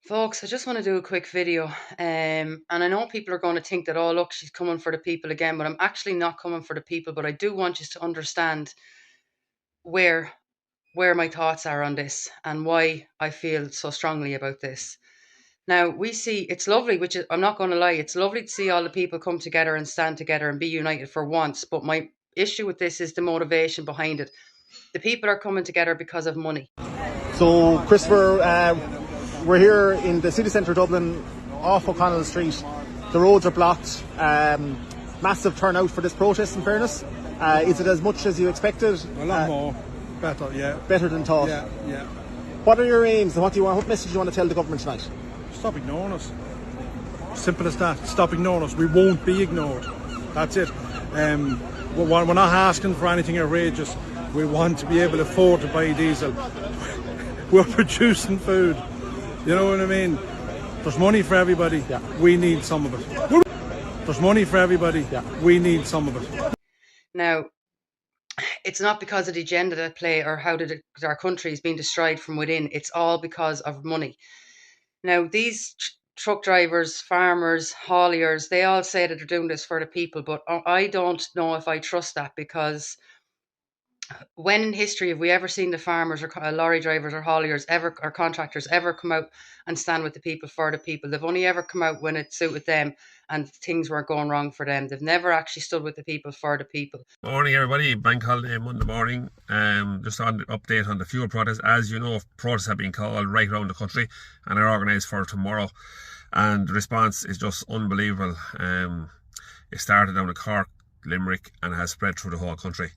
Folks, I just want to do a quick video. And I know people are going to think that, oh, look, she's coming for the people again, but I'm actually not coming for the people. But I do want you to understand where where my thoughts are on this and why I feel so strongly about this. Now, we see it's lovely, which is, I'm not going to lie, it's lovely to see all the people come together and stand together and be united for once. But my issue with this is the motivation behind it. The people are coming together because of money. So, Christopher, we're here in the city centre of Dublin, off O'Connell Street. The roads are blocked. Massive turnout for this protest, in fairness. Is it as much as you expected? A lot more. Better, yeah. Better than thought? Yeah, yeah. What are your aims and what message do you want to tell the government tonight? Stop ignoring us. Simple as that. Stop ignoring us. We won't be ignored. That's it. We're not asking for anything outrageous. We want to be able to afford to buy diesel. We're producing food. You know what I mean? There's money for everybody. Yeah. We need some of it. There's money for everybody. Yeah. We need some of it. Now, it's not because of the agenda at play or how our country is being destroyed from within. It's all because of money. Now, these truck drivers, farmers, hauliers, they all say that they're doing this for the people, but I don't know if I trust that, because when in history have we ever seen the farmers or lorry drivers or hauliers ever, or contractors, ever come out and stand with the people for the people? They've only ever come out when it suited them and things weren't going wrong for them. They've never actually stood with the people for the people. Morning everybody, bank holiday Monday morning. Just on the update on the fuel protest. As you know, protests have been called right around the country and are organised for tomorrow, and the response is just unbelievable. It started down in Cork, Limerick, and has spread through the whole country.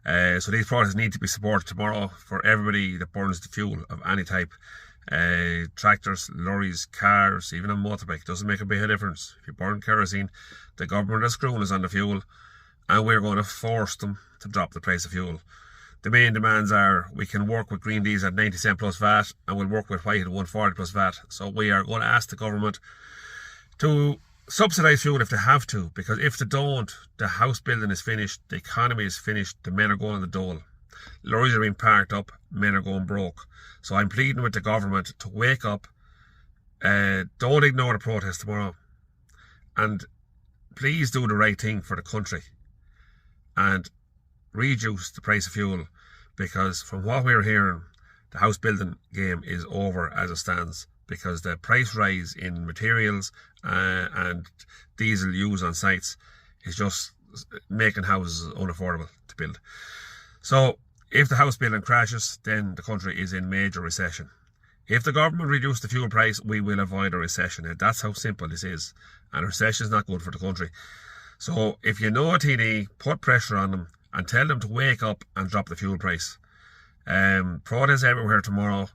So these protests need to be supported tomorrow for everybody that burns the fuel of any type. Tractors, lorries, cars, even a motorbike. Doesn't make a bit of difference. If you burn kerosene, the government is screwing us on the fuel, and we're going to force them to drop the price of fuel. The main demands are, we can work with green diesel at 90% plus VAT, and we'll work with white at 140 plus VAT. So we are going to ask the government to subsidise fuel if they have to, because if they don't, the house building is finished, the economy is finished, the men are going on the dole. Lorries are being parked up, men are going broke. So I'm pleading with the government to wake up, don't ignore the protest tomorrow, and please do the right thing for the country and reduce the price of fuel, because from what we're hearing, the house building game is over as it stands, because the price rise in materials and diesel used on sites is just making houses unaffordable to build. So if the house building crashes, then the country is in major recession. If the government reduces the fuel price, we will avoid a recession. And that's how simple this is. And a recession is not good for the country. So if you know a TD, put pressure on them and tell them to wake up and drop the fuel price. Protests everywhere tomorrow.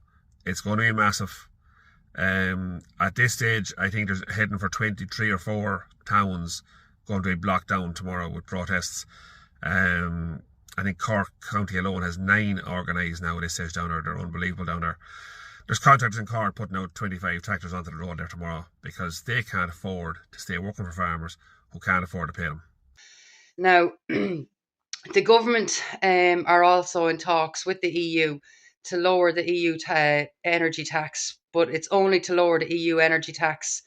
It's going to be massive. At this stage, I think there's heading for 23 or 4 towns going to be blocked down tomorrow with protests. I think Cork County alone has 9 organised now at this stage down there. They're unbelievable down there. There's contractors in Cork putting out 25 tractors onto the road there tomorrow because they can't afford to stay working for farmers who can't afford to pay them. Now, the government are also in talks with the EU to lower the EU energy tax, but it's only to lower the EU energy tax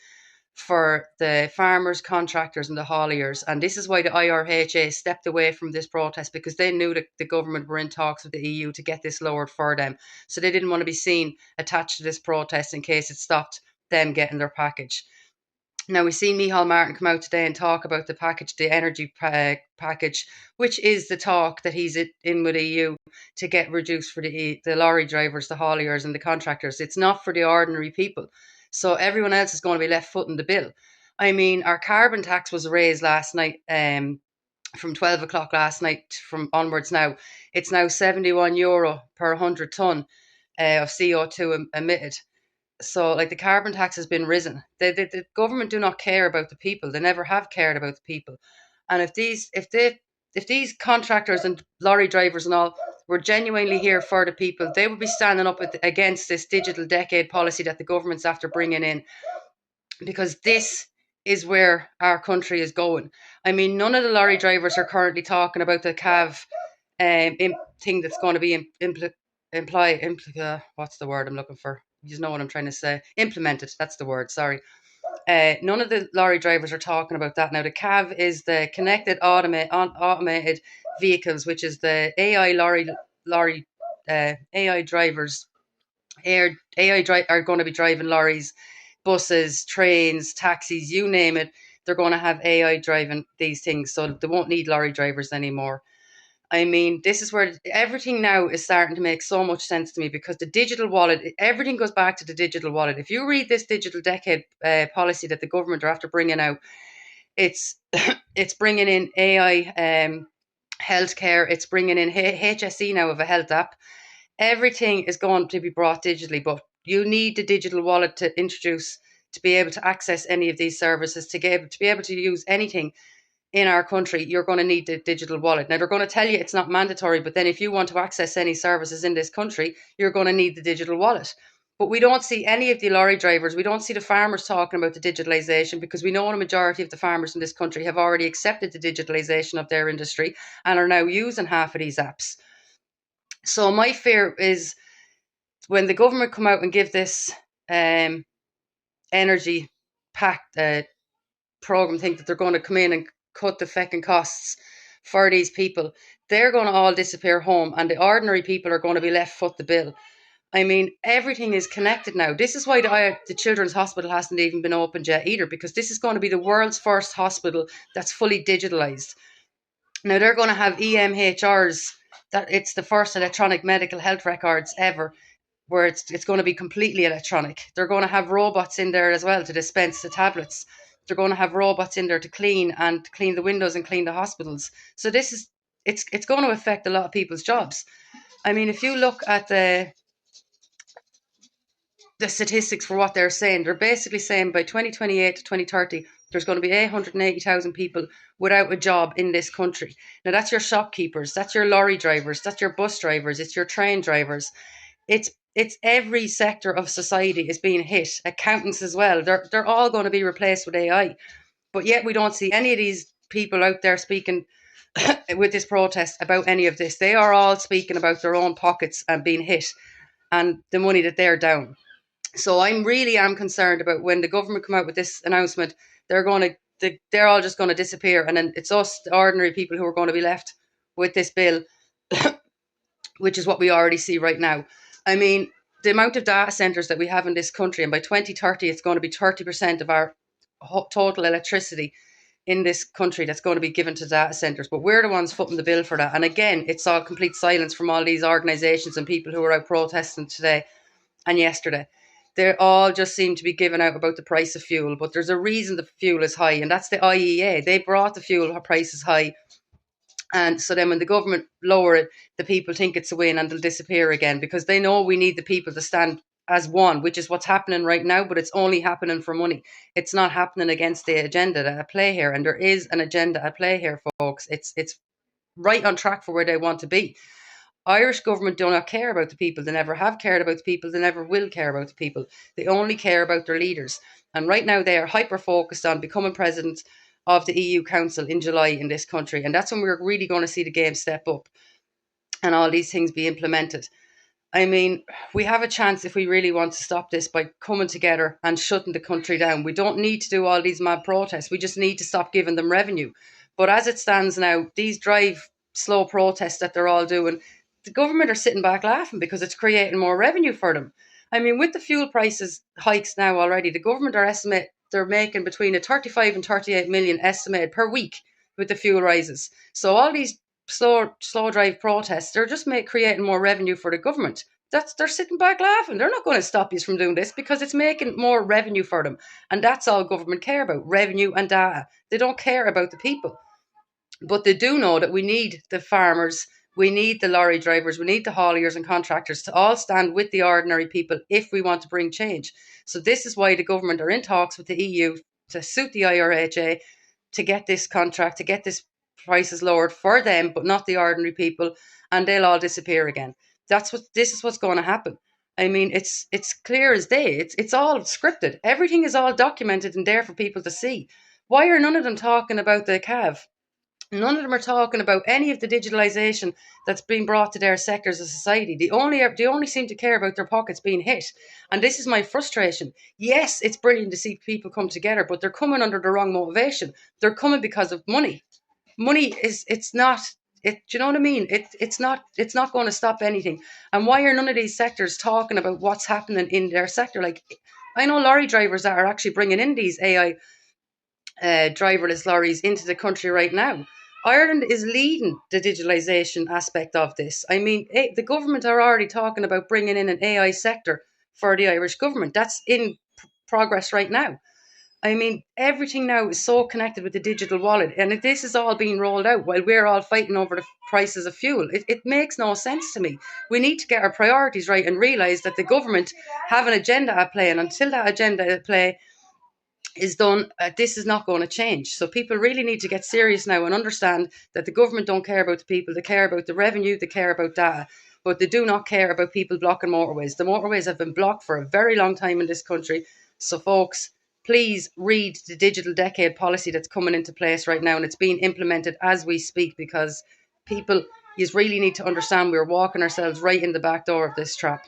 for the farmers, contractors and the hauliers. And this is why the IRHA stepped away from this protest, because they knew that the government were in talks with the EU to get this lowered for them. So they didn't want to be seen attached to this protest in case it stopped them getting their package. Now, we see Micheál Martin come out today and talk about the package, the energy package, which is the talk that he's in with the EU to get reduced for the lorry drivers, the hauliers and the contractors. It's not for the ordinary people. So everyone else is going to be left footing the bill. I mean, our carbon tax was raised last night, from 12 o'clock last night from onwards now. It's now €71 per 100 tonne of CO2 emitted. So, like, the carbon tax has been risen. The government do not care about the people. They never have cared about the people. And if these contractors and lorry drivers and all were genuinely here for the people, they would be standing up against this digital decade policy that the government's after bringing in, because this is where our country is going. I mean, none of the lorry drivers are currently talking about the CAV thing that's going to be what's the word I'm looking for? you know what I'm trying to say, implemented. That's the word. Sorry. None of the lorry drivers are talking about that now. The CAV is the connected automated vehicles, which is the AI lorry AI drivers. Are going to be driving lorries, buses, trains, taxis, you name it. They're going to have AI driving these things, so they won't need lorry drivers anymore. I mean, this is where everything now is starting to make so much sense to me, because the digital wallet, everything goes back to the digital wallet. If you read this digital decade policy that the government are after bringing out, it's it's bringing in AI healthcare, it's bringing in HSE now of a health app. Everything is going to be brought digitally, but you need the digital wallet to introduce, to be able to access any of these services, to be able to use anything in our country. You're going to need the digital wallet. Now, they're going to tell you it's not mandatory, but then if you want to access any services in this country, you're going to need the digital wallet. But we don't see any of the lorry drivers, we don't see the farmers talking about the digitalisation, because we know a majority of the farmers in this country have already accepted the digitalisation of their industry and are now using half of these apps. So my fear is when the government come out and give this energy pact program thing, that they're going to come in and cut the feckin' costs for these people, they're going to all disappear home, and the ordinary people are going to be left foot the bill. I mean, everything is connected now. This is why the Children's Hospital hasn't even been opened yet either, because this is going to be the world's first hospital that's fully digitalised. Now, they're going to have EMHRs, that it's the first electronic medical health records ever, where it's going to be completely electronic. They're going to have robots in there as well to dispense the tablets. They're going to have robots in there to clean the windows and clean the hospitals. So it's going to affect a lot of people's jobs. I mean, if you look at the statistics for what they're saying, they're basically saying by 2028 to 2030, there's going to be 880,000 people without a job in this country. Now, that's your shopkeepers, that's your lorry drivers, that's your bus drivers, it's your train drivers. It's every sector of society is being hit. Accountants as well. They're all going to be replaced with AI. But yet we don't see any of these people out there speaking with this protest about any of this. They are all speaking about their own pockets and being hit and the money that they're down. So I'm concerned about when the government come out with this announcement, they're all just going to disappear, and then it's us, the ordinary people, who are going to be left with this bill, which is what we already see right now. I mean, the amount of data centres that we have in this country, and by 2030 it's going to be 30% of our total electricity in this country that's going to be given to data centres. But we're the ones footing the bill for that. And again, it's all complete silence from all these organisations and people who are out protesting today and yesterday. They all just seem to be giving out about the price of fuel, but there's a reason the fuel is high, and that's the IEA. They brought the fuel prices high, and so then when the government lower it, the people think it's a win and they'll disappear again, because they know we need the people to stand as one, which is what's happening right now, but it's only happening for money. It's not happening against the agenda that at play here, and there is an agenda at play here, folks. It's right on track for where they want to be. Irish government do not care about the people. They never have cared about the people. They never will care about the people. They only care about their leaders. And right now they are hyper-focused on becoming president of the EU Council in July in this country. And that's when we're really going to see the game step up and all these things be implemented. I mean, we have a chance if we really want to stop this by coming together and shutting the country down. We don't need to do all these mad protests. We just need to stop giving them revenue. But as it stands now, these drive slow protests that they're all doing, the government are sitting back laughing because it's creating more revenue for them. I mean, with the fuel prices hikes now already, the government they're making between a 35 and 38 million estimated per week with the fuel rises. So all these slow drive protests, they're just creating more revenue for the government. They're sitting back laughing. They're not going to stop you from doing this because it's making more revenue for them. And that's all government care about, revenue and data. They don't care about the people. But they do know that we need the farmers, we need the lorry drivers, we need the hauliers and contractors to all stand with the ordinary people if we want to bring change. So this is why the government are in talks with the EU to suit the IRHA to get this contract, to get this prices lowered for them, but not the ordinary people, and they'll all disappear again. This is what's going to happen. I mean, it's clear as day. It's all scripted. Everything is all documented and there for people to see. Why are none of them talking about the CAV? None of them are talking about any of the digitalisation that's being brought to their sectors of society. They only seem to care about their pockets being hit. And this is my frustration. Yes, it's brilliant to see people come together, but they're coming under the wrong motivation. They're coming because of money. Money is, it's not, do you know what I mean? It's not going to stop anything. And why are none of these sectors talking about what's happening in their sector? Like, I know lorry drivers that are actually bringing in these AI driverless lorries into the country right now. Ireland is leading the digitalisation aspect of this. I mean, the government are already talking about bringing in an AI sector for the Irish government. That's in progress right now. I mean, everything now is so connected with the digital wallet, and if this is all being rolled out while we're all fighting over the prices of fuel, it makes no sense to me. We need to get our priorities right and realise that the government have an agenda at play, and until that agenda at play is done, this is not going to change. So people really need to get serious now and understand that the government don't care about the people. They care about the revenue, they care about data, but they do not care about people blocking motorways. The motorways have been blocked for a very long time in this country. So folks, please read the digital decade policy that's coming into place right now, and it's being implemented as we speak, because people, you really need to understand we're walking ourselves right in the back door of this trap.